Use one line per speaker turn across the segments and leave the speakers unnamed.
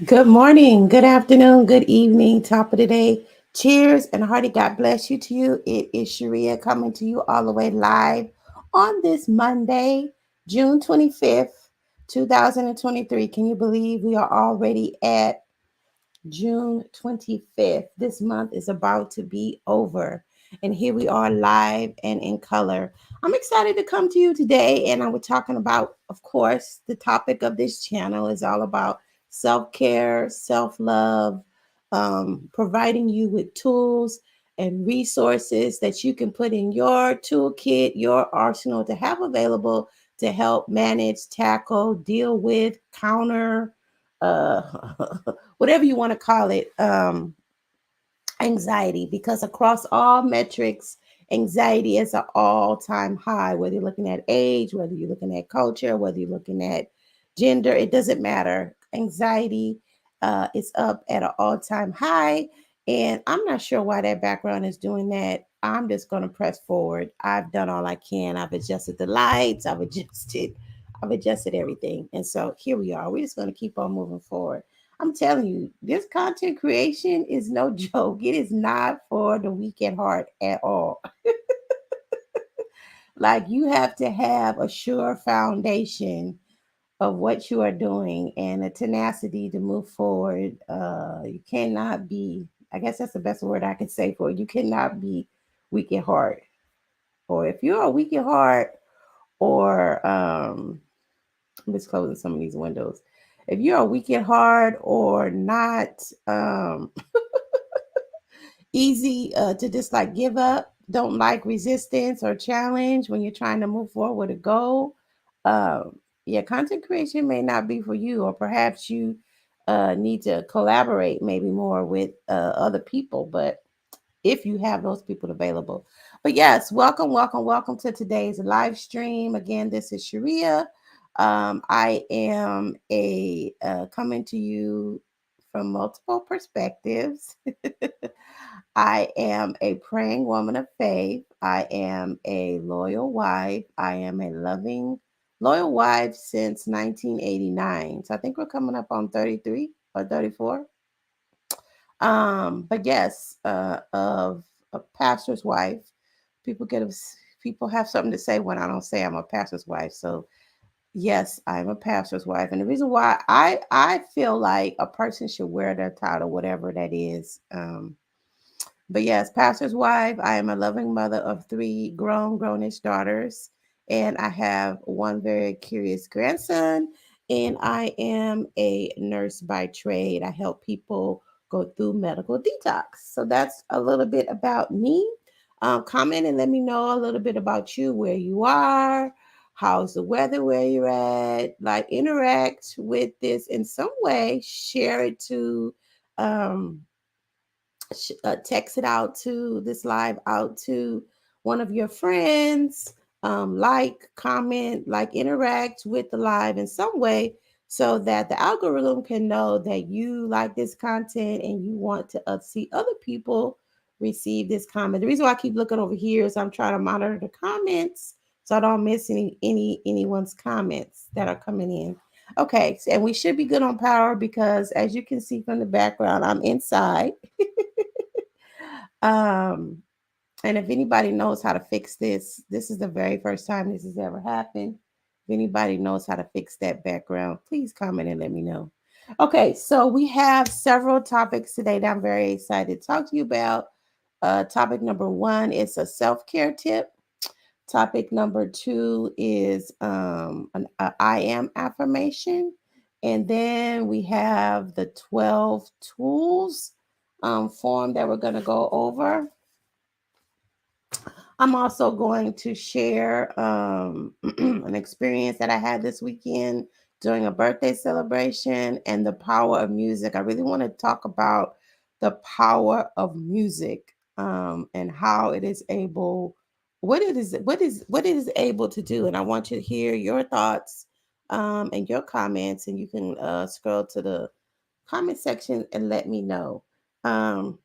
Good morning, good afternoon, good evening, top of the day. Cheers and hearty God bless you to you. It is Scheria coming to you all the way live on this Monday, June 25th, 2023. Can you believe we are already at June 25th? This month is about to be over. And here we are live and in color. I'm excited to come to you today. And I was talking about, of course, the topic of this channel is all about self care, self love, providing you with tools and resources that you can put in your toolkit, your arsenal to have available to help manage, tackle, deal with, counter, uh, whatever you want to call it, anxiety, because across all metrics, anxiety is an all-time high, whether you're looking at age, whether you're looking at culture, whether you're looking at gender, it doesn't matter. Anxiety is up at an all-time high, and I'm not sure why that background is doing that. I'm just going to press forward. I've done all I can. I've adjusted the lights, I've adjusted everything, and so here we are. We're just going to keep on moving forward. I'm telling you, this content creation is no joke. It is not for the weak at heart at all. Like, you have to have a sure foundation of what you are doing and a tenacity to move forward. You cannot be, I guess that's the best word I can say for it. You cannot be weak at heart. Or if you're a weak at heart, or I'm just closing some of these windows. If you're a weak at heart or not, um, easy to just like give up, don't like resistance or challenge when you're trying to move forward with a goal, yeah, content creation may not be for you, or perhaps you need to collaborate maybe more with other people, but if you have those people available. But yes, welcome, welcome, welcome to today's live stream. Again, this is Sharia. I am a coming to you from multiple perspectives. I am a praying woman of faith. I am a loyal wife. I am a loving, loyal wife since 1989. So I think we're coming up on 33 or 34. But yes, of a pastor's wife. People get people have something to say when I don't say I'm a pastor's wife. So yes, I'm a pastor's wife, and the reason why I feel like a person should wear their title, whatever that is. But yes, pastor's wife. I am a loving mother of three grownish daughters, and I have one very curious grandson. And I am a nurse by trade. I help people go through medical detox. So that's a little bit about me. Comment and let me know a little bit about you, where you are, how's the weather where you're at. Like, interact with this in some way. Share it to. Um, Text it out to this live out to one of your friends. Like, comment, like, interact with the live in some way so that the algorithm can know that you like this content and you want to see other people receive this comment. The reason why I keep looking over here is I'm trying to monitor the comments so I don't miss anyone's comments that are coming in. Okay, and we should be good on power because, as you can see from the background, I'm inside. Um, and if anybody knows how to fix this, this is the very first time this has ever happened. If anybody knows how to fix that background, please comment and let me know. Okay, so we have several topics today that I'm very excited to talk to you about. Topic number one is a self care tip. Topic number two is an I am affirmation. And then we have the 12 tools form that we're going to go over. I'm also going to share an experience that I had this weekend during a birthday celebration and the power of music. I really want to talk about the power of music, and how it is able, what it is able to do. And I want you to hear your thoughts and your comments, and you can scroll to the comment section and let me know. Um,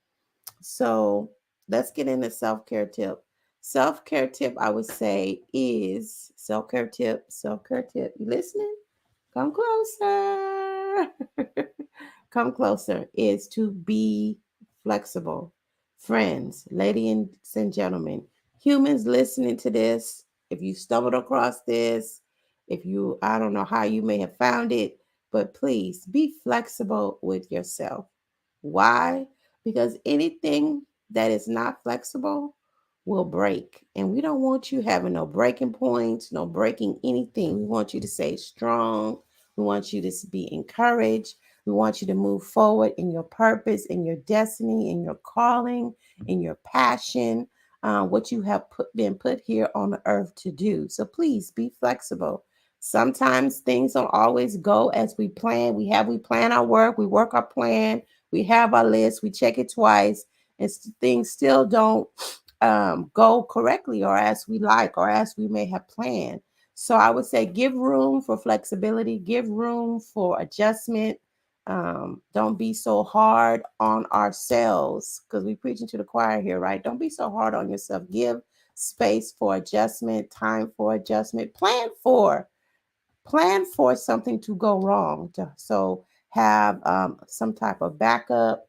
so let's get into self care tip. Self care tip, I would say, is self care tip, self care tip. You listening? Come closer. come closer, is to be flexible. Friends, ladies and gentlemen, humans listening to this, if you stumbled across this, if you, I don't know how you may have found it, but please be flexible with yourself. Why? Because anything that is not flexible will break. And we don't want you having no breaking points, no breaking anything. We want you to stay strong. We want you to be encouraged. We want you to move forward in your purpose, in your destiny, in your calling, in your passion, what you have been put here on the earth to do. So please be flexible. Sometimes things don't always go as we plan. We plan our work, we work our plan, we have our list, we check it twice, and things still don't go correctly or as we like or as we may have planned. So I would say give room for flexibility, give room for adjustment. Don't be so hard on ourselves because we're preaching to the choir here, right? Don't be so hard on yourself. Give space for adjustment, time for adjustment, plan for something to go wrong. So have some type of backup,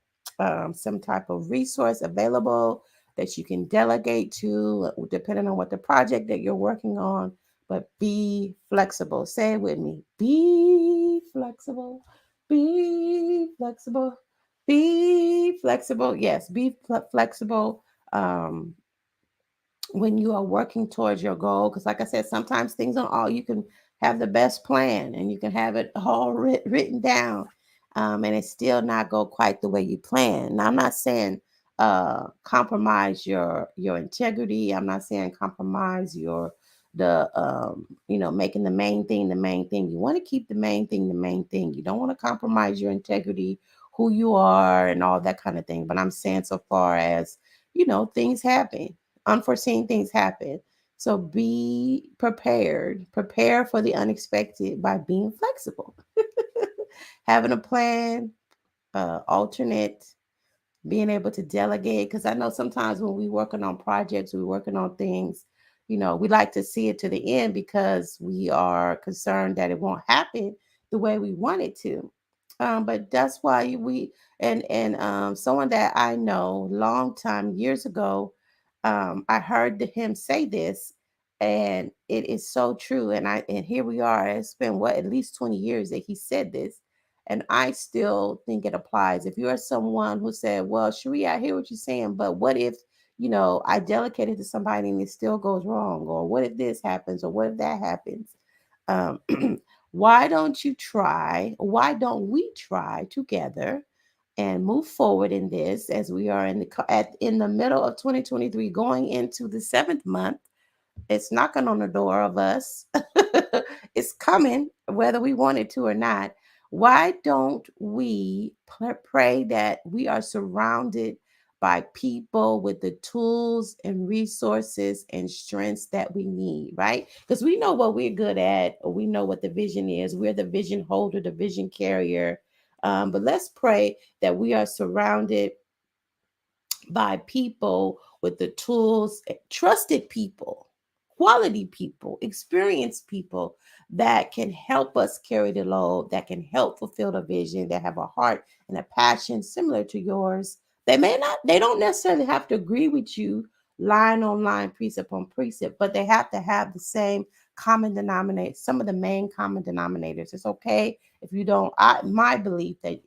some type of resource available that you can delegate to, depending on what the project that you're working on. But be flexible. Say it with me. Be flexible. Be flexible. Be flexible. Yes, be flexible. When you are working towards your goal, because like I said, sometimes things are all, you can have the best plan and you can have it all written down, and it still not go quite the way you plan. Now I'm not saying compromise your integrity. I'm not saying compromise your the making the main thing. You want to keep the main thing the main thing. You don't want to compromise your integrity, who you are, and all that kind of thing. But I'm saying, so far as things happen, unforeseen things happen. So be prepared. Prepare for the unexpected by being flexible. Having a plan, alternate, being able to delegate. Because I know sometimes when we're working on projects, we're working on things, we like to see it to the end because we are concerned that it won't happen the way we want it to. But that's why and someone that I know long time years ago, I heard him say this, and it is so true. And here we are. It's been at least 20 years that he said this, and I still think it applies. If you're someone who said, well, Scheria, I hear what you're saying, but what if, I delegated to somebody and it still goes wrong? Or what if this happens? Or what if that happens? Um, why don't we try together and move forward in this as we are in the middle of 2023 going into the 7th month. It's knocking on the door of us. It's coming, whether we want it to or not. Why don't we pray that we are surrounded by people with the tools and resources and strengths that we need, right? Because we know what we're good at, or we know what the vision is. We're the vision holder, the vision carrier. But let's pray that we are surrounded by people with the tools, trusted people, quality people, experienced people that can help us carry the load, that can help fulfill the vision, that have a heart and a passion similar to yours. They don't necessarily have to agree with you line on line, precept on precept, but they have to have the same common denominator, some of the main common denominators. It's okay if you don't. My belief is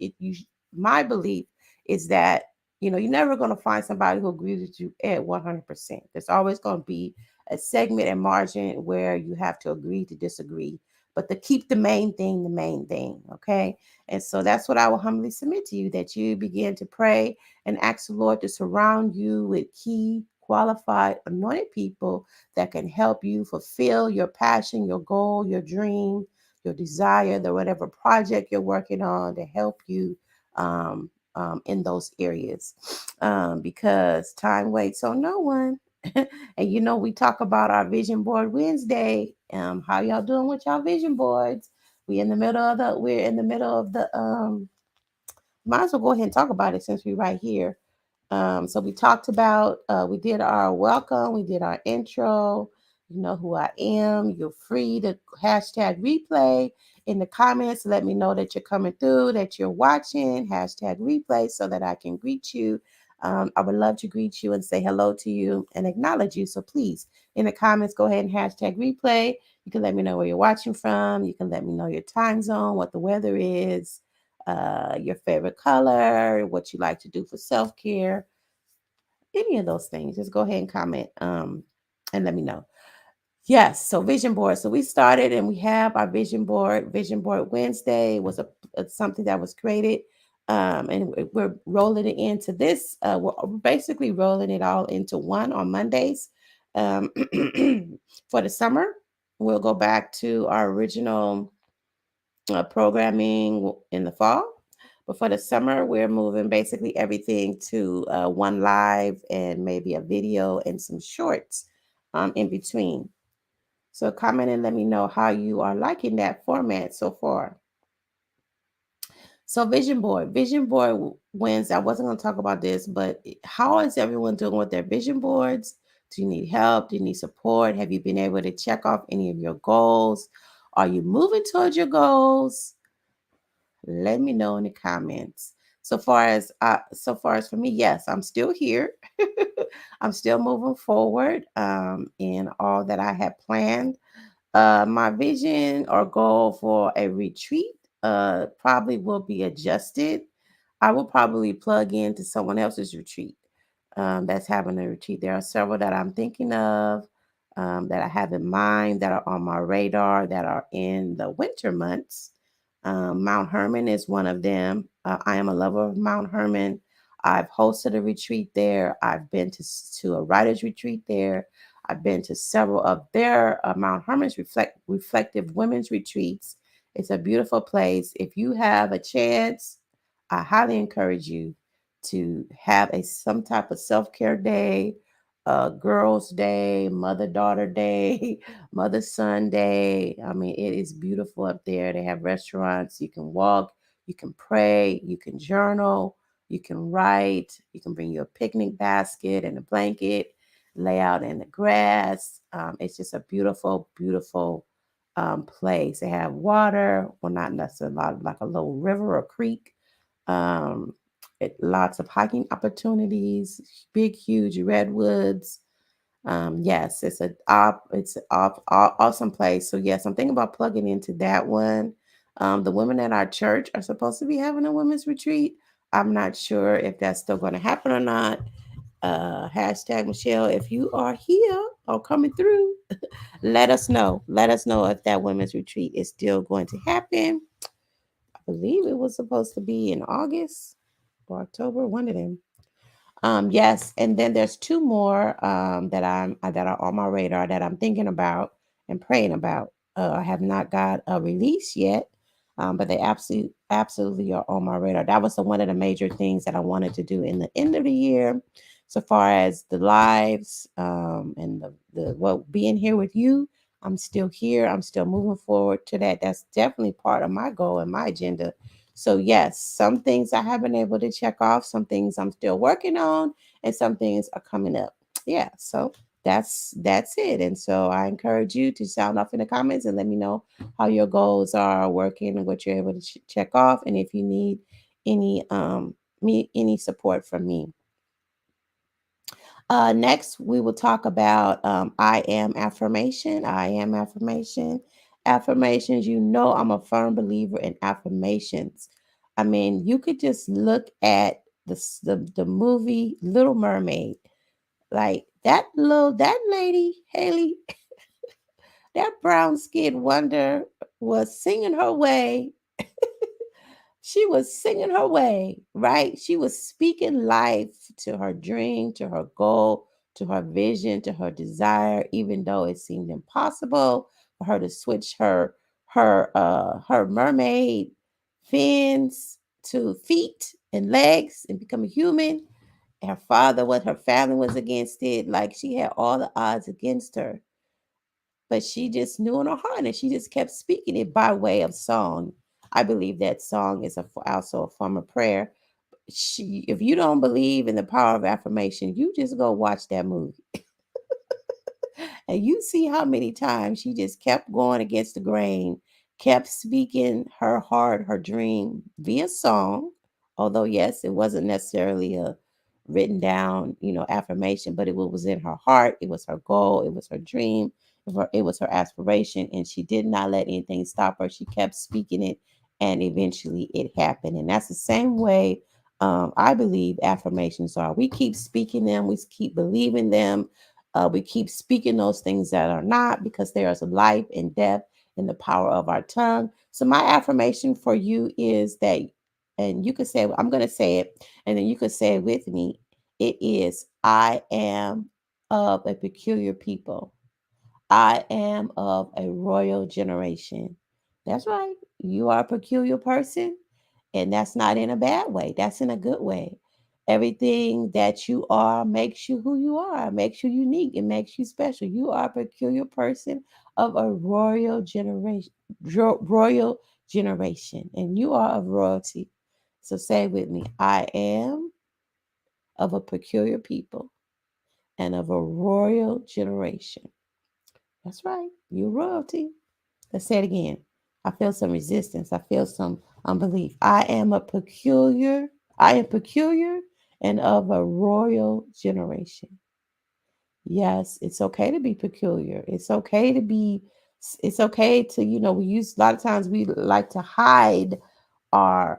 that you're never going to find somebody who agrees with you at 100%. There's always going to be a segment and margin where you have to agree to disagree, but to keep the main thing, okay? And so that's what I will humbly submit to you, that you begin to pray and ask the Lord to surround you with key, qualified, anointed people that can help you fulfill your passion, your goal, your dream, your desire, the whatever project you're working on, to help you in those areas, because time waits on no one. And we talk about our vision board Wednesday. How y'all doing with y'all vision boards? We're in the middle of the might as well go ahead and talk about it since we're right here. So we talked about, we did our welcome, we did our intro. You know who I am. You're free to hashtag replay in the comments. Let me know that you're coming through, that you're watching, hashtag replay, so that I can greet you. I would love to greet you and say hello to you and acknowledge you. So please, in the comments, go ahead and hashtag replay. You can let me know where you're watching from. You can let me know your time zone, what the weather is, your favorite color, what you like to do for self-care, any of those things. Just go ahead and comment and let me know. Yes, so vision board. So we started and we have our vision board. Vision board Wednesday was something that was created, and we're rolling it into this. We're basically rolling it all into one on Mondays. Um, for the summer, we'll go back to our original programming in the fall. But for the summer, we're moving basically everything to one live and maybe a video and some shorts in between. So comment and let me know how you are liking that format so far. So vision board wins. I wasn't going to talk about this, but how is everyone doing with their vision boards? Do you need help? Do you need support? Have you been able to check off any of your goals? Are you moving towards your goals? Let me know in the comments. So far as for me, yes, I'm still here. I'm still moving forward in all that I have planned. My vision or goal for a retreat probably will be adjusted. I will probably plug into someone else's retreat that's having a retreat. There are several that I'm thinking of that I have in mind that are on my radar that are in the winter months. Mount Hermon is one of them. I am a lover of Mount Hermon. I've hosted a retreat there. I've been to a writer's retreat there. I've been to several of their Mount Hermon's reflective women's retreats. It's a beautiful place. If you have a chance, I highly encourage you to have some type of self-care day, girls' day, mother-daughter day, mother-son day. I mean, it is beautiful up there. They have restaurants. You can walk, you can pray, you can journal, you can write, you can bring your picnic basket and a blanket, lay out in the grass. It's just a beautiful, beautiful place. They have water, well, not necessarily a lot, like a little river or creek. Um, Lots of hiking opportunities, big, huge redwoods. Yes, it's awesome place. So yes, I'm thinking about plugging into that one. The women at our church are supposed to be having a women's retreat. I'm not sure if that's still going to happen or not. Hashtag Michelle, if you are here or coming through, let us know. Let us know if that women's retreat is still going to happen. I believe it was supposed to be in August or October, one of them. Yes, and then there's two more that are on my radar that I'm thinking about and praying about. I have not got a release yet, but they absolutely are on my radar. That was one of the major things that I wanted to do in the end of the year, so far as the lives and the well being here with you. I'm still here. I'm still moving forward to that. That's definitely part of my goal and my agenda. So yes, some things I have been able to check off, some things I'm still working on, and some things are coming up. Yeah, so that's it. And so I encourage you to sound off in the comments and let me know how your goals are working and what you're able to check off, and if you need any support from me. Next, we will talk about I am affirmation. I am affirmation. Affirmations, you know, I'm a firm believer in affirmations. I mean, you could just look at the movie Little Mermaid. Like that lady, Haley, that brown skinned wonder was singing her way. She was singing her way, right? She was speaking life to her dream, to her goal, to her vision, to her desire, even though it seemed impossible for her to switch her mermaid fins to feet and legs and become a human. Her father, what her family was against it. Like she had all the odds against her, but she just knew in her heart and she just kept speaking it by way of song. I believe that song is also a form of prayer. If you don't believe in the power of affirmation, you just go watch that movie and you see how many times she just kept going against the grain, kept speaking her heart, her dream via song. Although, yes, it wasn't necessarily a written down, affirmation, but it was in her heart. It was her goal. It was her dream. It was her aspiration. And she did not let anything stop her. She kept speaking it, and eventually it happened. And that's the same way I believe affirmations are. We keep speaking them, we keep believing them, we keep speaking those things that are not, because there is life and death in the power of our tongue. So, my affirmation for you is that, and you could say, I'm going to say it, and then you could say it with me. It is, I am of a peculiar people. I am of a royal generation. That's right. You are a peculiar person, and that's not in a bad way. That's in a good way. Everything that you are makes you who you are, makes you unique, it makes you special. You are a peculiar person of a royal generation, and you are of royalty. So say with me, I am of a peculiar people and of a royal generation. That's right. You're royalty. Let's say it again. I feel some resistance. I feel some unbelief. I am peculiar and of a royal generation. Yes, it's okay to be peculiar. It's okay to, we use a lot of times we like to hide our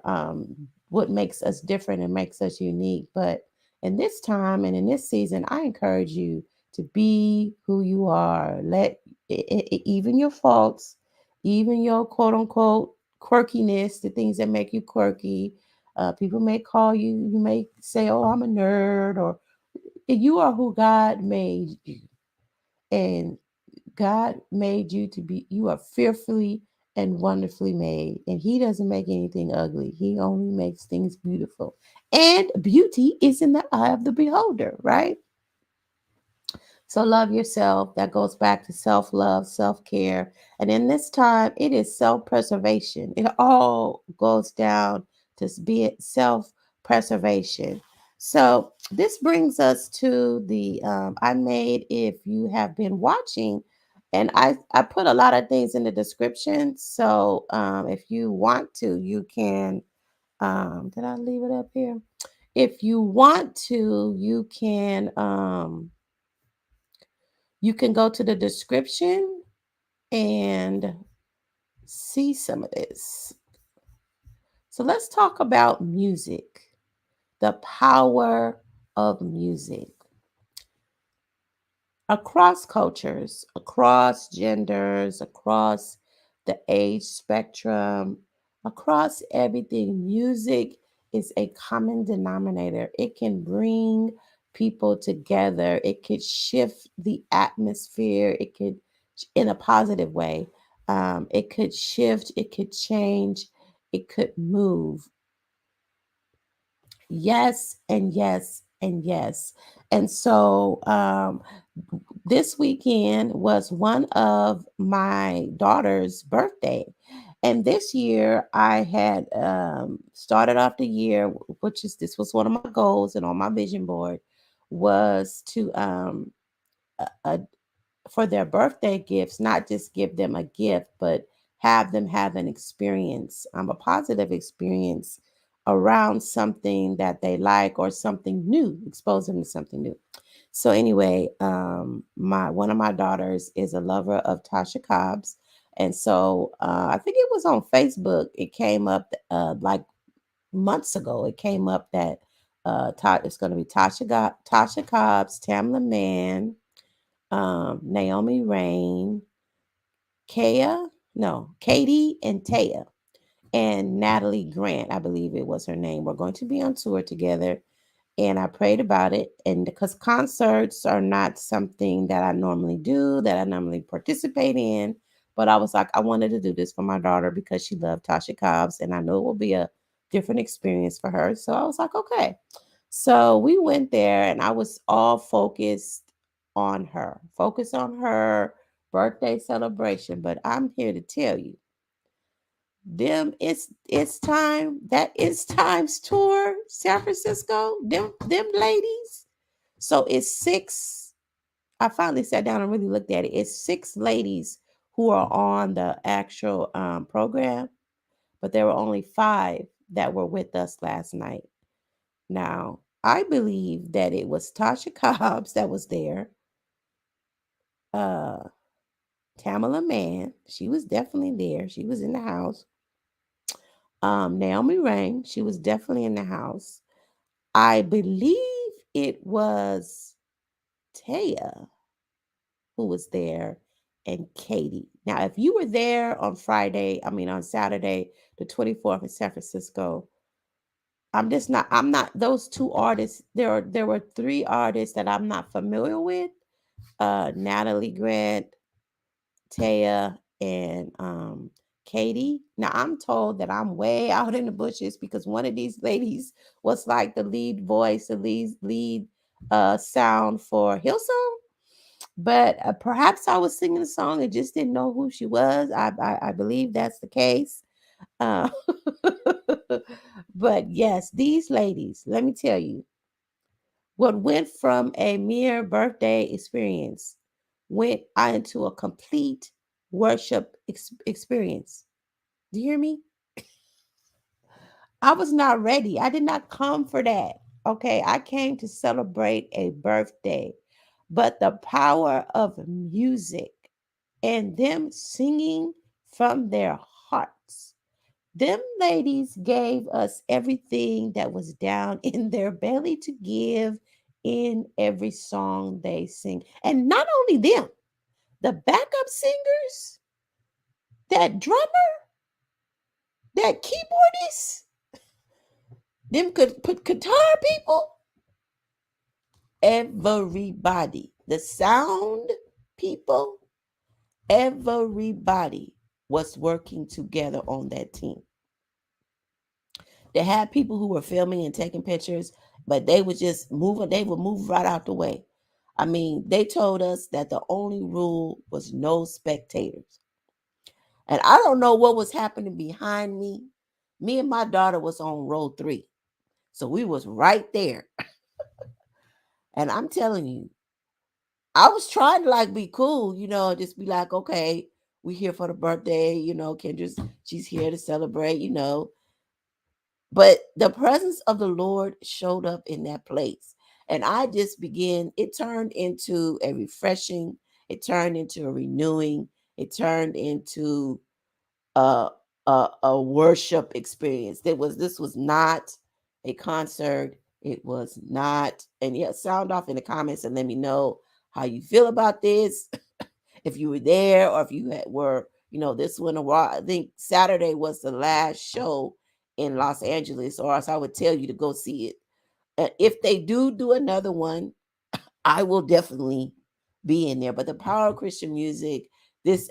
what makes us different and makes us unique. But in this time and in this season, I encourage you to be who you are. Let even your faults, even your quote unquote quirkiness, the things that make you quirky. People may call you. You may say, "Oh, I'm a nerd," or you are who God made you, and God made you to be, you are fearfully and wonderfully made. And He doesn't make anything ugly, He only makes things beautiful. And beauty is in the eye of the beholder, right? So love yourself. That goes back to self love, self care. And in this time, it is self preservation. It all goes down to be self preservation. So this brings us to the I made, if you have been watching, and I put a lot of things in the description. So if you want to, you can. Did I leave it up here? If you want to, you can go to the description and see some of this. So let's talk about music, the power of music. Across cultures, across genders, across the age spectrum, across everything, music is a common denominator. It can bring people together, it could shift the atmosphere, it could, in a positive way, it could shift, it could change, it could move. Yes, and yes, and yes. And so, this weekend was one of my daughter's birthday. And this year I had started off the year, which is, this was one of my goals and on my vision board, was to uh, for their birthday gifts, not just give them a gift, but have them have an experience, a positive experience around something that they like or something new, expose them to something new. So anyway, my one of my daughters is a lover of Tasha Cobbs, and so I think it was on Facebook. It came up like months ago. It came up that it's going to be Tasha Cobbs, Tamla Mann, Naomi Rain, Katie and Taya, and Natalie Grant, I believe it was her name. We're going to be on tour together. And I prayed about it. And because concerts are not something that I normally do, that I normally participate in, but I was like, I wanted to do this for my daughter because she loved Tasha Cobbs. And I know it will be a different experience for her. So I was like, okay. So we went there and I was all focused on her birthday celebration. But I'm here to tell you, it's time, that it's times tour San Francisco, them ladies. So it's six. I finally sat down and really looked at it. It's six ladies who are on the actual program, but there were only 5 that were with us last night. Now, I believe that it was Tasha Cobbs that was there. Uh, Tamala Mann, she was definitely there. She was in the house. Naomi Rain, she was definitely in the house. I believe it was Taya who was there and Katie. Now, if you were there on on Saturday, the 24th in San Francisco, I'm not those 2 artists. There were 3 artists that I'm not familiar with. Natalie Grant, Taya, and Katie. Now I'm told that I'm way out in the bushes because one of these ladies was like the lead voice, the lead sound for Hillsong. But perhaps I was singing a song and just didn't know who she was. I believe that's the case. Uh, but yes, these ladies, let me tell you, what went from a mere birthday experience went into a complete worship experience. Do you hear me? I was not ready. I did not come for that. Okay. I came to celebrate a birthday. But the power of music and them singing from their hearts, them ladies gave us everything that was down in their belly to give in every song they sing. And not only them, the backup singers, that drummer, that keyboardist, them could put guitar people, everybody, the sound people, everybody was working together on that team. They had people who were filming and taking pictures, but they would just move. They would move right out the way. I mean, they told us that the only rule was no spectators. And I don't know what was happening behind me. Me and my daughter was on row 3. So we was right there. And I'm telling you, I was trying to like be cool, just be like, okay, we here for the birthday, Kendra's, she's here to celebrate. But the presence of the Lord showed up in that place. And I just began, it turned into a refreshing, it turned into a renewing, it turned into a, a worship experience. This was not a concert. It was not, and yeah, sound off in the comments and let me know how you feel about this. If you were there or if you were, this one, I think Saturday was the last show in Los Angeles, or else I would tell you to go see it. And if they do another one, I will definitely be in there. But the power of Christian music,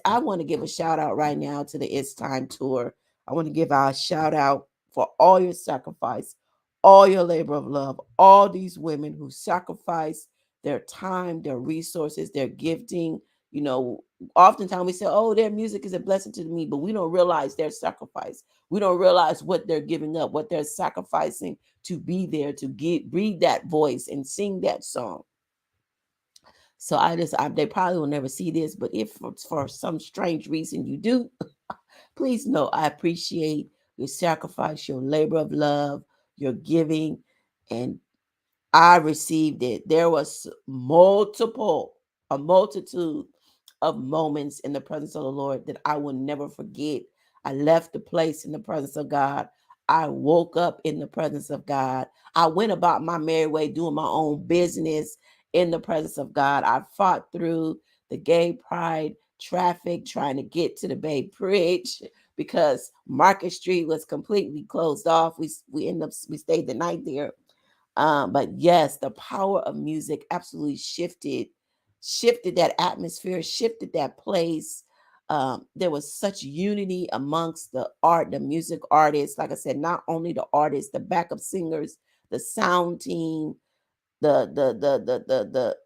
I want to give a shout out right now to the It's Time tour. I want to give our shout out for all your sacrifice, all your labor of love, all these women who sacrifice their time, their resources, their gifting. Oftentimes we say, oh, their music is a blessing to me, but we don't realize their sacrifice. We don't realize what they're giving up, what they're sacrificing to be there, to breathe that voice and sing that song. So they probably will never see this, but if for some strange reason you do, please know I appreciate your sacrifice, your labor of love, your giving, and I received it. There was a multitude of moments in the presence of the Lord that I will never forget. I left the place in the presence of God. I woke up in the presence of God. I went about my merry way doing my own business in the presence of God. I fought through the gay pride traffic trying to get to the Bay Bridge because Market Street was completely closed off. We stayed the night there. But yes, the power of music absolutely shifted that atmosphere, shifted that place. There was such unity amongst the music artists. Like I said, not only the artists, the backup singers, the sound team, the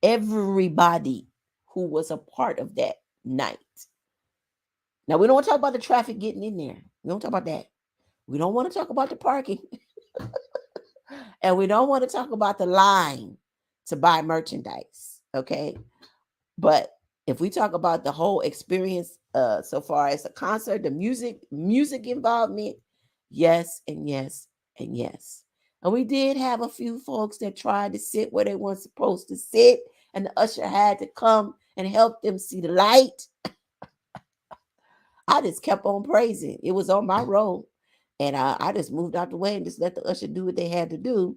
everybody who was a part of that night. Now we don't want to talk about the traffic getting in there. We don't talk about that. We don't want to talk about the parking. And we don't want to talk about the line to buy merchandise. Okay. But If we talk about the whole experience, so far as a concert, the music involvement, yes and yes and yes. And we did have a few folks that tried to sit where they weren't supposed to sit, and the usher had to come and help them see the light. I just kept on praising. It was on my road. And I just moved out the way and just let the usher do what they had to do.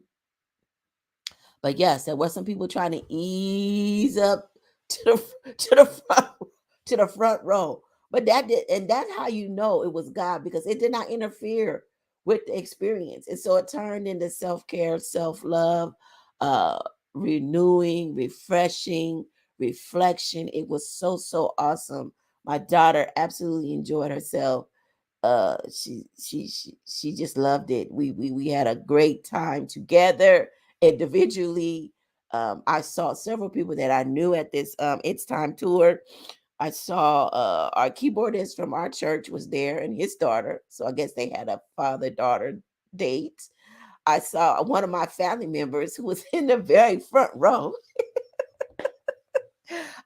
But yes, there were some people trying to ease up to the front row. But that did, and that's how you know it was God, because it did not interfere with the experience. And so it turned into self-care, self-love, uh, renewing, refreshing, reflection. It was so awesome. My daughter absolutely enjoyed herself. She just loved it. We had a great time together individually. I saw several people that I knew at this It's Time tour. I saw our keyboardist from our church was there and his daughter. So I guess they had a father-daughter date. I saw one of my family members who was in the very front row.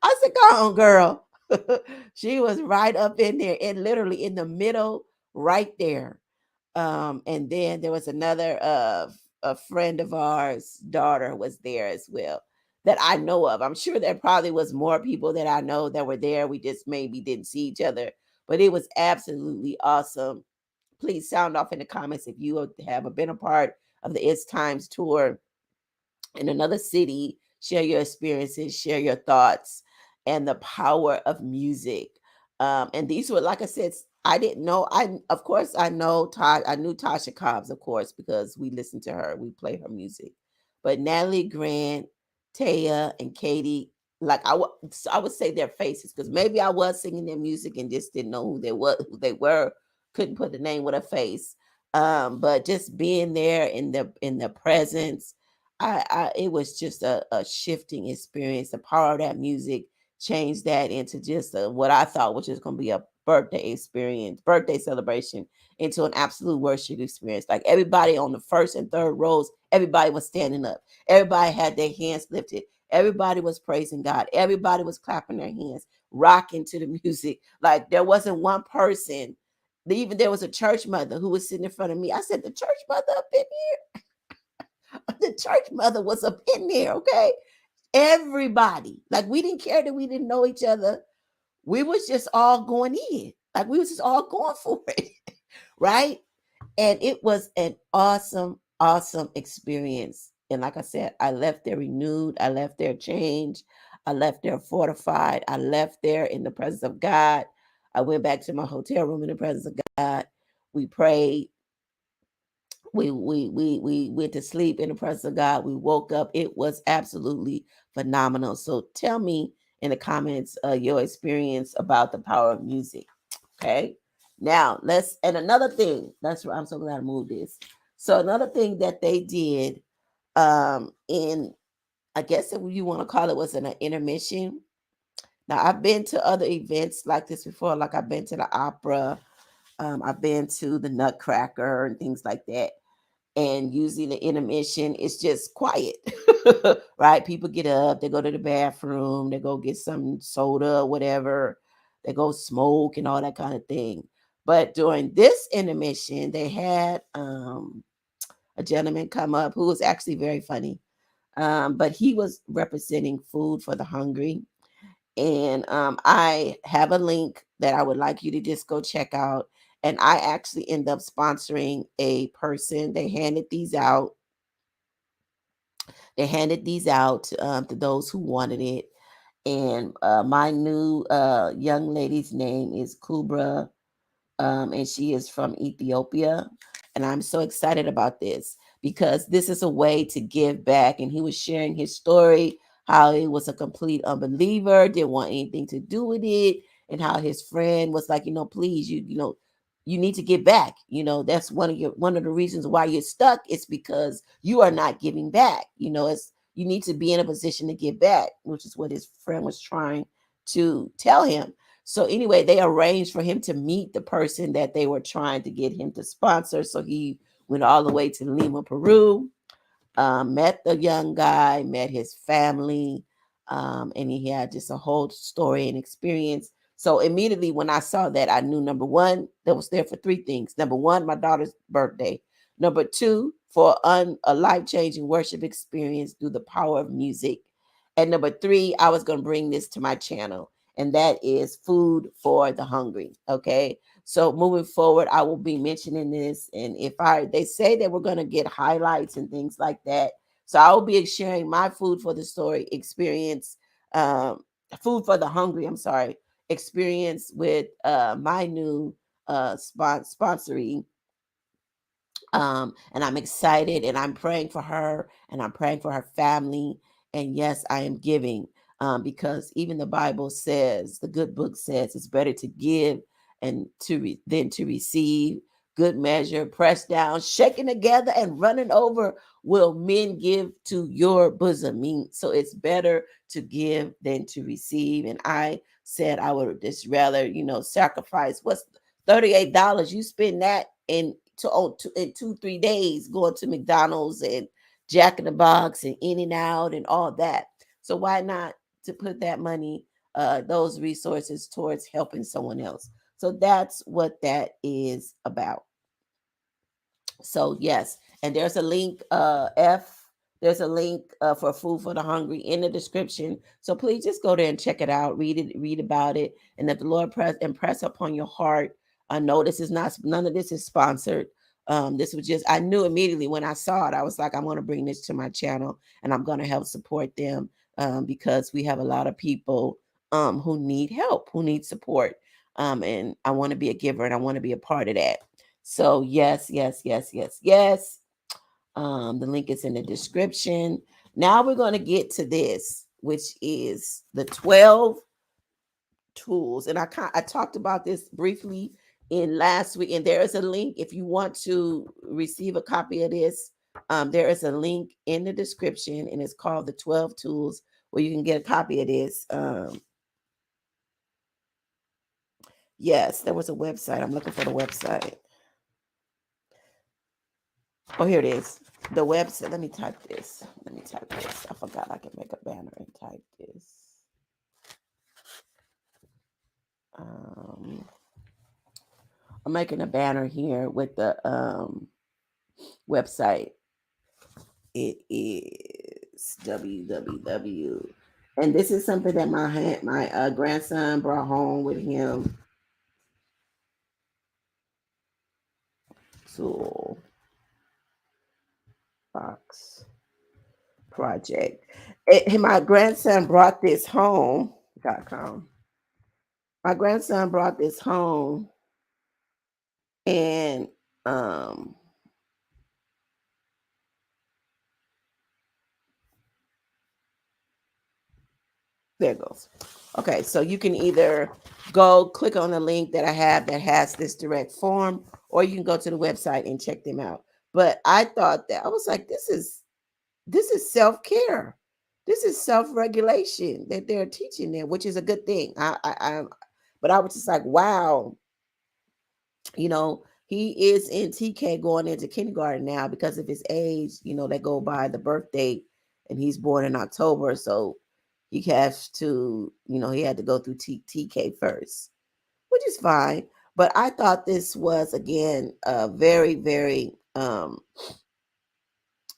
I said, "Come on, girl." She was right up in there and literally in the middle, right there. And then there was another a friend of ours, daughter was there as well that I know of. I'm sure there probably was more people that I know that were there. We just maybe didn't see each other, but it was absolutely awesome. Please sound off in the comments if you have been a part of the It's Times tour in another city. Share your experiences, share your thoughts, and the power of music. And these were, like I said, I didn't know. Of course, I know Todd. I knew Tasha Cobbs, of course, because we listened to her. We play her music. But Natalie Grant, Taya, and Katie, like I would say their faces, because maybe I was singing their music and just didn't know who they were, couldn't put the name with a face. But just being there in the presence, it was just a shifting experience. The power of that music changed that into just what I thought was just going to be a birthday experience, birthday celebration, into an absolute worship experience. Like everybody on the first and third rows, everybody was standing up. Everybody had their hands lifted. Everybody was praising God. Everybody was clapping their hands, rocking to the music. Like there wasn't one person. Even there was a church mother who was sitting in front of me. I said, "The church mother up in the church mother was up in there, okay?" Everybody. Like we didn't care that we didn't know each other. We was just all going in. Like we was just all going for it. Right? And it was an awesome experience. And like I said, I left there renewed. I left there changed. I left there fortified. I left there in the presence of God. I went back to my hotel room in the presence of God. We prayed. We went to sleep in the presence of God. We woke up. It was absolutely phenomenal. So tell me in the comments your experience about the power of music. Okay. Now and another thing, I'm so glad I moved this. So another thing that they did in, I guess if you want to call it, was an intermission. Now I've been to other events like this before, like I've been to the opera, I've been to the Nutcracker and things like that. And usually the intermission is just quiet, right? People get up, they go to the bathroom, they go get some soda, whatever, they go smoke and all that kind of thing. But during this intermission, they had a gentleman come up who was actually very funny, but he was representing food for the hungry. And I have a link that I would like you to just go check out. And I actually end up sponsoring a person. They handed these out. They handed these out to those who wanted it. And my new young lady's name is Kubra, and she is from Ethiopia. And I'm so excited about this because this is a way to give back. And he was sharing his story, how he was a complete unbeliever, didn't want anything to do with it, and how his friend was like, please, you need to give back. That's one of the reasons why you're stuck. It's because you are not giving back. It's you need to be in a position to give back, which is what his friend was trying to tell him. So anyway, they arranged for him to meet the person that they were trying to get him to sponsor. So he went all the way to Lima, Peru, met the young guy, met his family. And he had just a whole story and experience. So immediately when I saw that, I knew, number one, that was there for three things. Number one, my daughter's birthday. Number two, for a life-changing worship experience through the power of music. And number three, I was going to bring this to my channel, and that is food for the hungry. Okay. So moving forward, I will be mentioning this. And if they say that we're going to get highlights and things like that. So I will be sharing my food for the story experience, um, food for the hungry, I'm sorry, experience with my new sponsoring, and I'm excited, and I'm praying for her, and I'm praying for her family. And yes, I am giving, because even the Bible says, the good book says, it's better to give and than to receive. Good measure, pressed down, shaken together, and running over, will men give to your bosom. So it's better to give than to receive. And I said I would just rather, sacrifice what's $38. You spend that in 2-3 days going to McDonald's and Jack in the Box and In and Out and all that. So why not to put that money, those resources, towards helping someone else? So that's what that is about. So yes, and there's a link, there's a link for food for the hungry in the description. So please just go there and check it out, read about it. And if the Lord impress upon your heart, I know this is not, none of this is sponsored. This was just, I knew immediately when I saw it, I was like, I'm going to bring this to my channel, and I'm going to help support them, because we have a lot of people who need help, who need support. And I want to be a giver, and I want to be a part of that. So yes, yes, yes, yes, yes. The link is in the description. Now we're going to get to this, which is the 12 tools. And I talked about this briefly in last week. And there is a link if you want to receive a copy of this. There is a link in the description, and it's called the 12 tools, where you can get a copy of this. Yes, there was a website. I'm looking for the website. Oh, here it is. The website. Let me type this. I forgot I can make a banner and type this. I'm making a banner here with the website. It is www. And this is something that my grandson brought home with him. Tool box project. My grandson brought this home.com. My grandson brought this home, and there it goes. Okay, so you can either go click on the link that I have that has this direct form, or you can go to the website and check them out. But I thought that, I was like, this is self-care. This is self-regulation that they're teaching there, which is a good thing. But I was just like, wow, he is in TK, going into kindergarten now because of his age. They go by the birth date, and he's born in October. So he has to, he had to go through TK first, which is fine. But I thought this was, again, very, very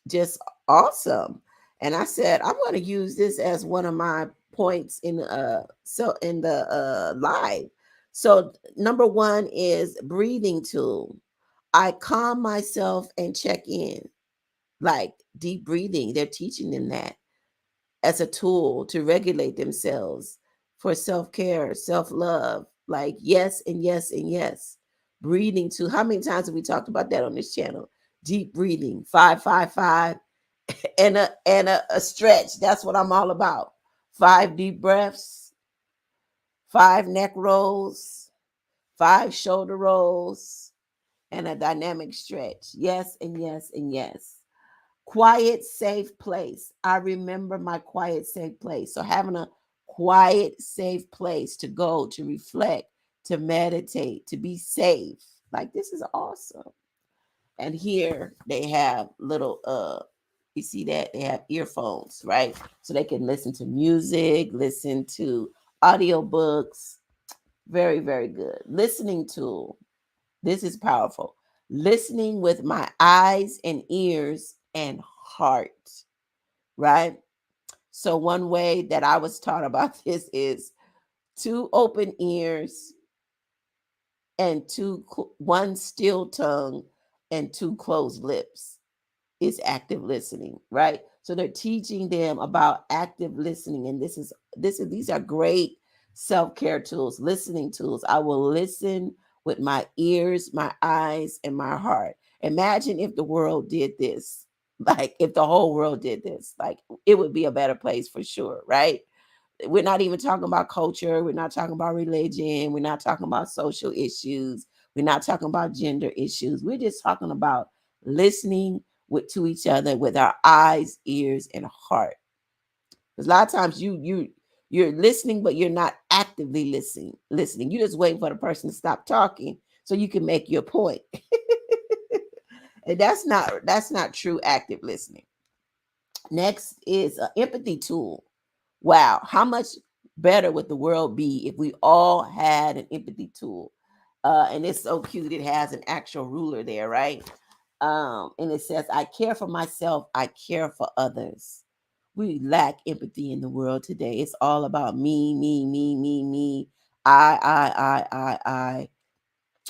just awesome. And I said, I'm going to use this as one of my points in the live. So number one is breathing tool. I calm myself and check in, like deep breathing. They're teaching them that as a tool to regulate themselves for self-care, self-love, like yes and yes and yes. Breathing tool. How many times have we talked about that on this channel? Deep breathing, 5-5-5, and a stretch. That's what I'm all about. 5 deep breaths, 5 neck rolls, 5 shoulder rolls, and a dynamic stretch. Yes and yes and yes. Quiet, safe place. I remember my quiet, safe place. So having a quiet, safe place to go, to reflect, to meditate, to be safe. Like, this is awesome. And here they have little You see that? They have earphones, right? So they can listen to music, listen to audiobooks. Very, very good. Listening tool. This is powerful. Listening with my eyes and ears and heart, right? So one way that I was taught about this is two open ears and one still tongue and two closed lips is active listening, right? So they're teaching them about active listening, and these are great self-care tools, listening tools. I will listen with my ears, my eyes, and my heart. Imagine if the world did this, like if the whole world did this, like it would be a better place for sure, right? We're not even talking about culture. We're not talking about religion. We're not talking about social issues. We're not talking about gender issues. We're just talking about listening to each other with our eyes, ears, and heart. Because a lot of times you're listening, but you're not actively listening. You're just waiting for the person to stop talking so you can make your point. And that's not true active listening. Next is an empathy tool. Wow, how much better would the world be if we all had an empathy tool? And it's so cute. It has an actual ruler there, right? And it says, I care for myself, I care for others. We lack empathy in the world today. It's all about me, me, me, me, me. I.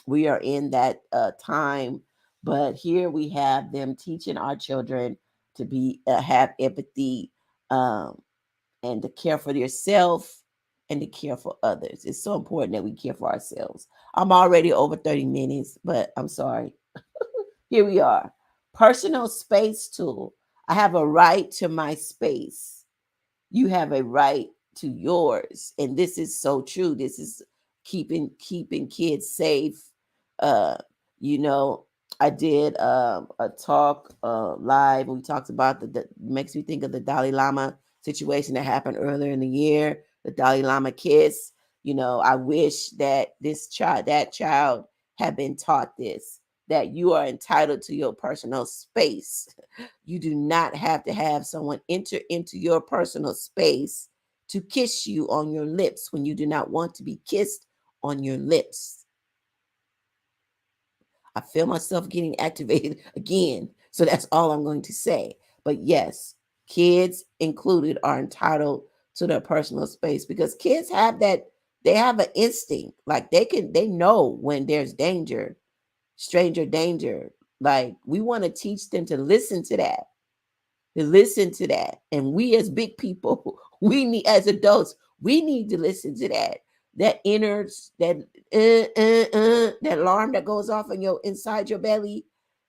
We are in that time, but here we have them teaching our children to be have empathy, um, and to care for yourself and to care for others. It's so important that we care for ourselves. I'm already over 30 minutes, but I'm sorry. Here we are. Personal space tool. I have a right to my space. You have a right to yours. And this is so true. This is keeping kids safe. Uh, you know, I did a talk live. We talked about the makes me think of the Dalai Lama situation that happened earlier in the year. The Dalai Lama kiss. I wish that that child had been taught this, that you are entitled to your personal space. You do not have to have someone enter into your personal space to kiss you on your lips when you do not want to be kissed on your lips. I feel myself getting activated again. So that's all I'm going to say. But yes, kids included are entitled to their personal space because kids have that, they have an instinct. Like they know when there's danger, stranger danger. Like we want to teach them to listen to that, And we as big people, we need, as adults, we need to listen to that. That inner, that alarm that goes off in your inside your belly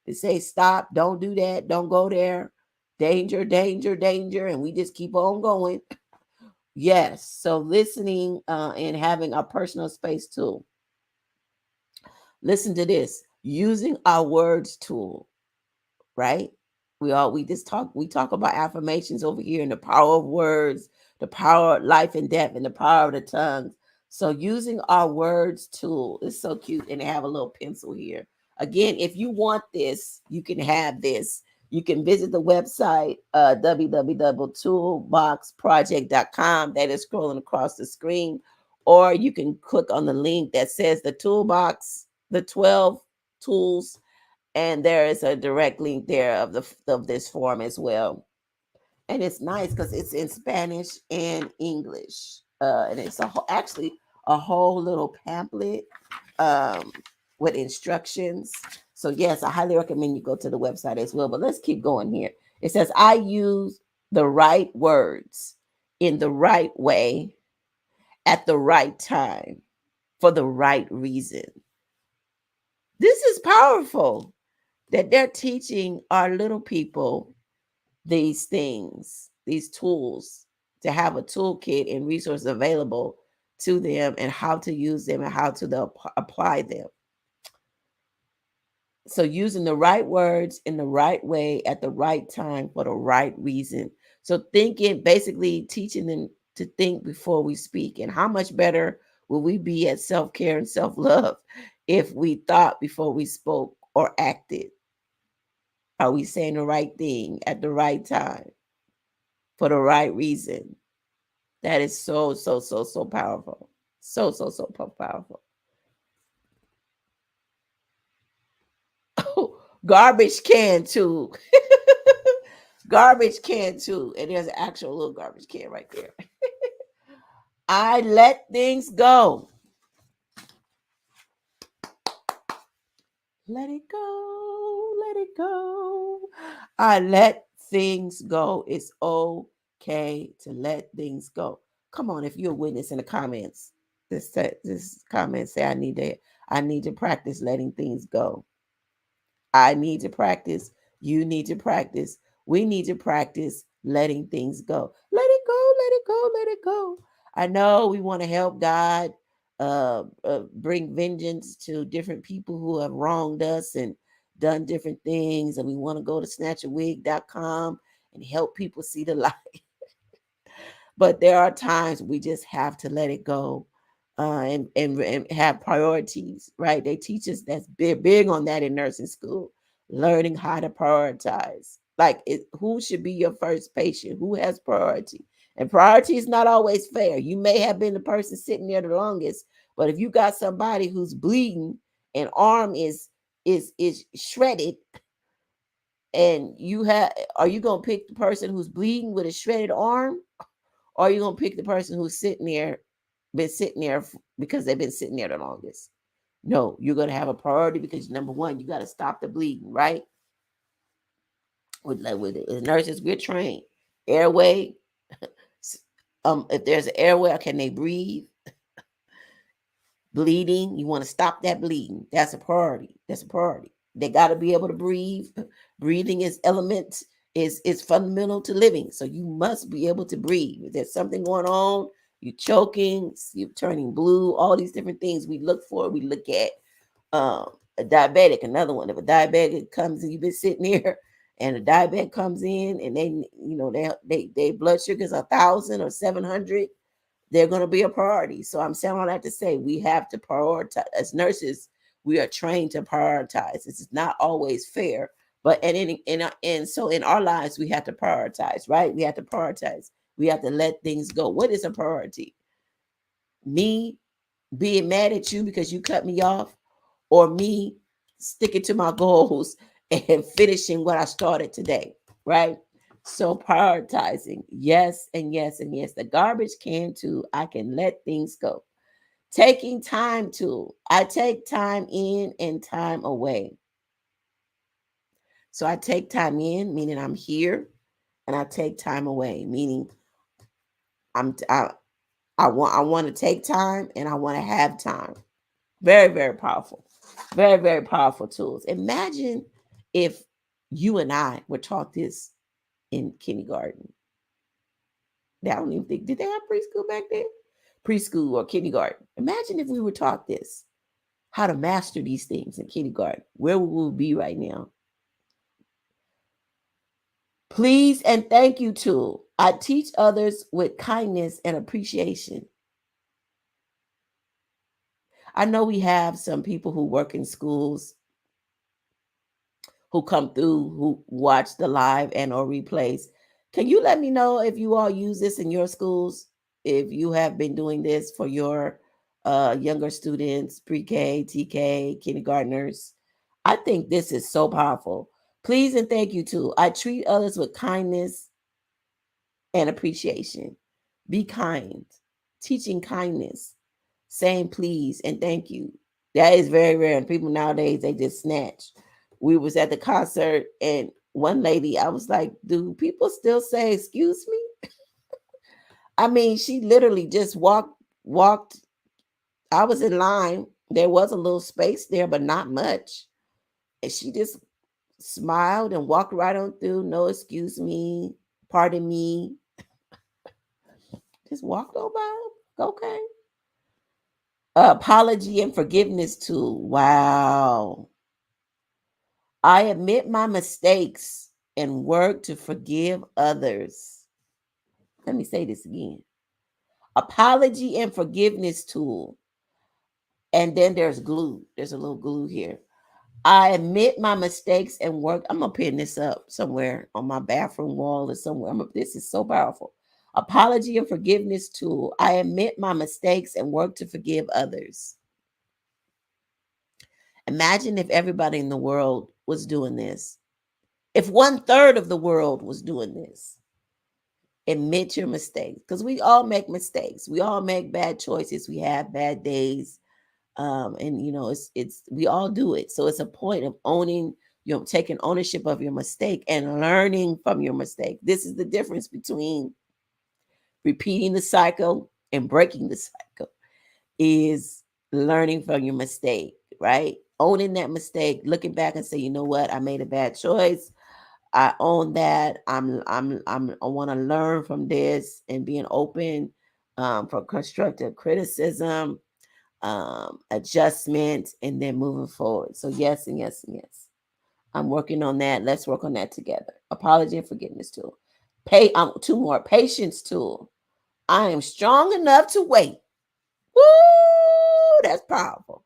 to say, stop, don't do that, don't go there, danger, danger, danger. And we just keep on going. Yes. So listening and having a personal space too. Listen to this, using our words tool, right? We talk about affirmations over here and the power of words, the power of life and death, and the power of the tongues. So using our words tool is so cute, and they have a little pencil here. Again, if you want this, you can have this. You can visit the website www.toolboxproject.com that is scrolling across the screen, or you can click on the link that says the toolbox, the 12 tools, and there is a direct link there of this form as well. And it's nice because it's in Spanish and English, and it's actually a whole little pamphlet um, with instructions. So yes, I highly recommend you go to the website as well. But let's keep going here. It says, I use the right words in the right way at the right time for the right reason. This is powerful, that they're teaching our little people these things, these tools, to have a toolkit and resources available to them, and how to use them and how to apply them. So using the right words in the right way at the right time for the right reason. So thinking, basically teaching them to think before we speak. And how much better will we be at self-care and self-love if we thought before we spoke or acted? Are we saying the right thing at the right time for the right reason? That is so, so, so, so powerful. So, so, so powerful. Oh, garbage can too. Garbage can too. And there's an actual little garbage can right there. I let things go. Let it go. Let it go. I let things go. It's okay to let things go. Come on, if you're a witness in the comments, this comment say I need to practice letting things go. I need to practice. You need to practice. We need to practice letting things go. Let it go. Let it go. Let it go. I know we want to help God bring vengeance to different people who have wronged us and done different things. And we want to go to snatchawig.com and help people see the light. But there are times we just have to let it go, and have priorities, right? They teach us that's big on that in nursing school, learning how to prioritize. Like, who should be your first patient? Who has priority? And priority is not always fair. You may have been the person sitting there the longest, but if you got somebody who's bleeding and arm is shredded, and are you gonna pick the person who's bleeding with a shredded arm? Or are you gonna pick the person who's been sitting there because they've been sitting there the longest? No, you're gonna have a priority because number one, you got to stop the bleeding, right? With nurses, we're trained. Airway, if there's an airway, can they breathe? Bleeding, you want to stop that bleeding. That's a priority. That's a priority. They got to be able to breathe. Breathing is element is fundamental to living. So you must be able to breathe. If there's something going on, you're choking, you're turning blue, all these different things we look for. We look at a diabetic, another one. If a diabetic comes and you've been sitting here and a diabetic comes in and they blood sugar is 1,000 or 700, they're going to be a priority. So I'm saying all that to say we have to prioritize. As nurses, we are trained to prioritize. It's not always fair, but and so in our lives we have to prioritize, right? We have to prioritize. We have to let things go. What is a priority? Me being mad at you because you cut me off, or me sticking to my goals and finishing what I started today, right? So prioritizing, yes, and yes, and yes. The garbage can too. I can let things go. Taking time to. I take time in and time away. So I take time in, meaning I'm here, and I take time away, meaning I'm I want to take time and I want to have time. Very, very powerful. Very, very powerful tools. Imagine if you and I were taught this in kindergarten. I don't even think, did they have preschool back then? Preschool or kindergarten. Imagine if we were taught this, how to master these things in kindergarten. Where would we be right now? Please and thank you tool. I teach others with kindness and appreciation. I know we have some people who work in schools who come through, who watch the live and or replays. Can you let me know if you all use this in your schools? If you have been doing this for your younger students, pre-K, TK, kindergartners. I think this is so powerful. Please and thank you too. I treat others with kindness and appreciation. Be kind. Teaching kindness. Saying please and thank you. That is very rare. And people nowadays, they just snatch. We was at the concert and one lady, I was like, do people still say excuse me? I mean, she literally just walked. I was in line. There was a little space there, but not much. And she just smiled and walked right on through. No excuse me, pardon me. Just walked on by. Okay. Apology and forgiveness tool. Wow. I admit my mistakes and work to forgive others. Let me say this again. Apology and forgiveness tool. And then there's glue. There's a little glue here. I admit my mistakes and work. I'm gonna pin this up somewhere on my bathroom wall or somewhere. This is so powerful. Apology and forgiveness tool. I admit my mistakes and work to forgive others. Imagine if everybody in the world was doing this. If 1/3 of the world was doing this. Admit your mistakes, because we all make mistakes. We all make bad choices. We have bad days. And it's we all do it. So it's a point of owning, taking ownership of your mistake and learning from your mistake. This is the difference between repeating the cycle and breaking the cycle, is learning from your mistake, right? Owning that mistake, looking back and say, you know what, I made a bad choice. I own that. I want to learn from this, and being open for constructive criticism, adjustment, and then moving forward. So yes, and yes, and yes. I'm working on that. Let's work on that together. Apology and forgiveness tool. Two more. Patience tool. I am strong enough to wait. Woo! That's powerful.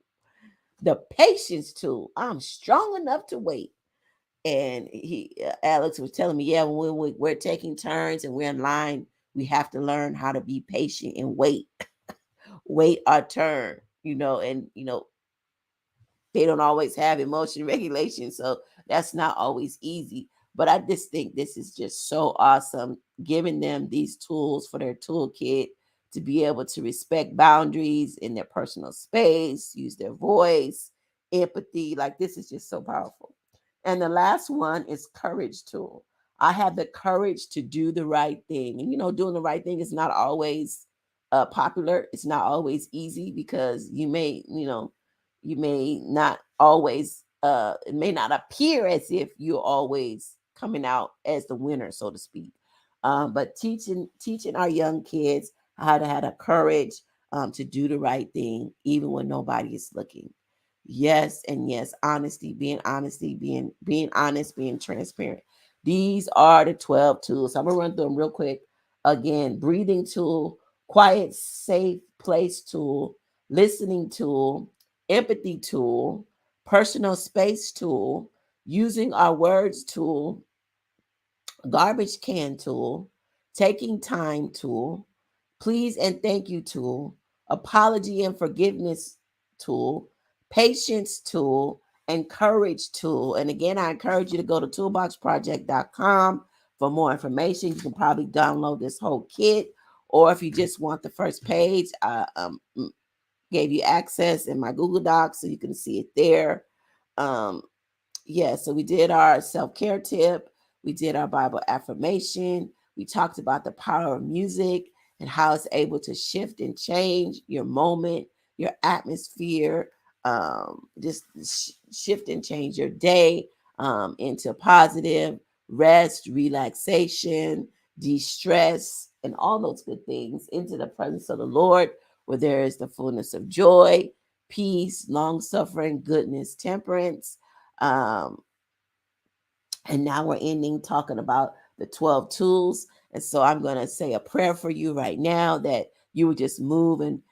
The patience tool. I'm strong enough to wait. And Alex was telling me, yeah, when we're taking turns and we're in line, we have to learn how to be patient and wait our turn. And they don't always have emotion regulation, so that's not always easy. But I just think this is just so awesome, giving them these tools for their toolkit to be able to respect boundaries in their personal space, use their voice, empathy. Like, this is just so powerful. And the last one is courage tool. I have the courage to do the right thing. And doing the right thing is not always popular. It's not always easy, because you may not always it may not appear as if you're always coming out as the winner, so to speak. But teaching our young kids how to have the courage to do the right thing even when nobody is looking. Yes, and yes. Honesty, being honest, being transparent. These are the 12 tools. I'm gonna run through them real quick. Again: breathing tool, quiet safe place tool, listening tool, empathy tool, personal space tool, using our words tool, garbage can tool, taking time tool, please and thank you tool, apology and forgiveness tool, patience tool, and courage tool. And again, I encourage you to go to toolboxproject.com for more information. You can probably download this whole kit, or if you just want the first page, gave you access in my Google Docs so you can see it there. Um, yeah, so we did our self-care tip. We did our Bible affirmation. We talked about the power of music and how it's able to shift and change your moment, your atmosphere, just shift and change your day into positive, rest, relaxation, de-stress, and all those good things, into the presence of the Lord, where there is the fullness of joy, peace, long suffering, goodness, temperance. Um, and now we're ending talking about the 12 tools. And so I'm going to say a prayer for you right now, that you would just move and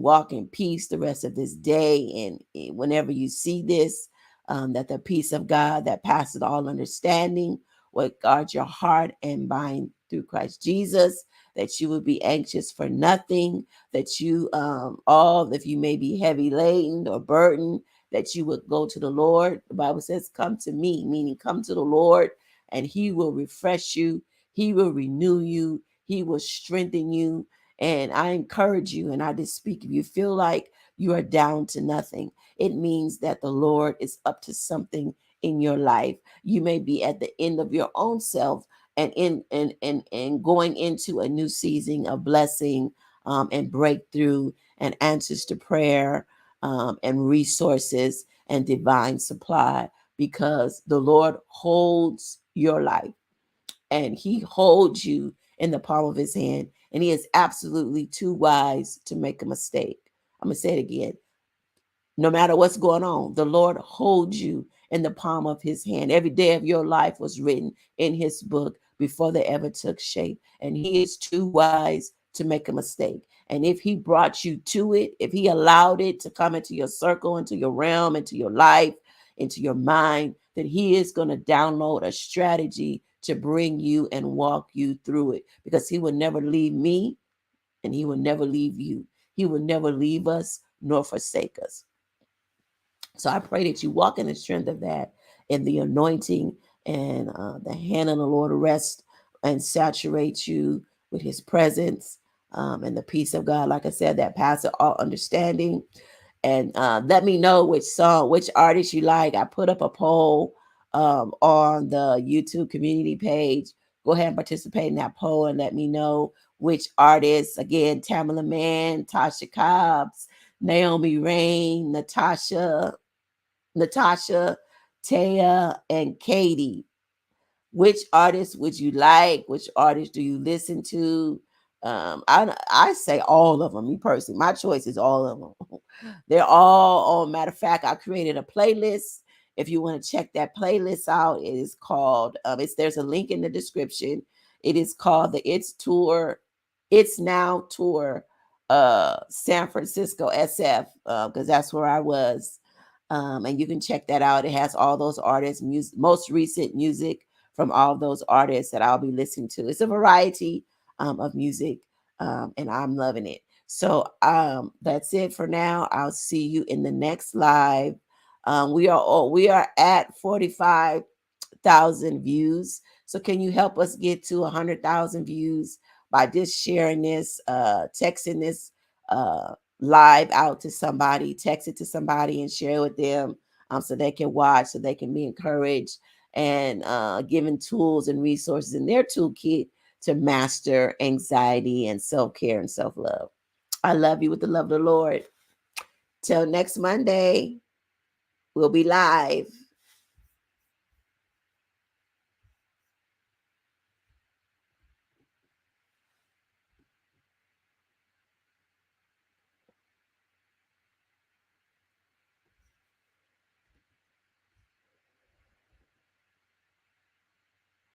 walk in peace the rest of this day. And whenever you see this, that the peace of God that passes all understanding would guard your heart and mind through Christ Jesus, that you would be anxious for nothing, that if you may be heavy laden or burdened, that you would go to the Lord. The Bible says, come to me, meaning come to the Lord, and he will refresh you. He will renew you. He will strengthen you. And I encourage you, and I just speak, if you feel like you are down to nothing, it means that the Lord is up to something in your life. You may be at the end of your own self, and in going into a new season of blessing, and breakthrough, and answers to prayer, and resources, and divine supply, because the Lord holds your life, and he holds you in the palm of his hand, and he is absolutely too wise to make a mistake. I'm going to say it again. No matter what's going on, the Lord holds you in the palm of his hand. Every day of your life was written in his book before they ever took shape. And he is too wise to make a mistake. And if he brought you to it, if he allowed it to come into your circle, into your realm, into your life, into your mind, that he is going to download a strategy to bring you and walk you through it, because he will never leave me and he will never leave you. He will never leave us nor forsake us. So I pray that you walk in the strength of that, and the anointing, and the hand of the Lord rest and saturate you with his presence, and the peace of God, like I said, that passes all understanding. And let me know which song, which artist you like. I put up a poll on the YouTube community page. Go ahead and participate in that poll and let me know which artists. Again, Tamala Mann, Tasha Cobbs, Naomi Rain, Natasha, Taya, and Katie. Which artists would you like? Which artists do you listen to? I say all of them. Me personally, my choice is all of them. They're all on. Matter of fact, I created a playlist. If you want to check that playlist out, it is called. There's a link in the description. It is called the It's Now Tour, San Francisco SF, because that's where I was. And you can check that out. It has all those artists, most recent music from all of those artists that I'll be listening to. It's a variety of music, and I'm loving it. So that's it for now. I'll see you in the next live. We are at 45,000 views. So can you help us get to 100,000 views by just sharing this, texting this live out to somebody, text it to somebody and share it with them, so they can watch, so they can be encouraged, and given tools and resources in their toolkit to master anxiety and self-care and self-love. I love you with the love of the Lord. Till next Monday, we'll be live.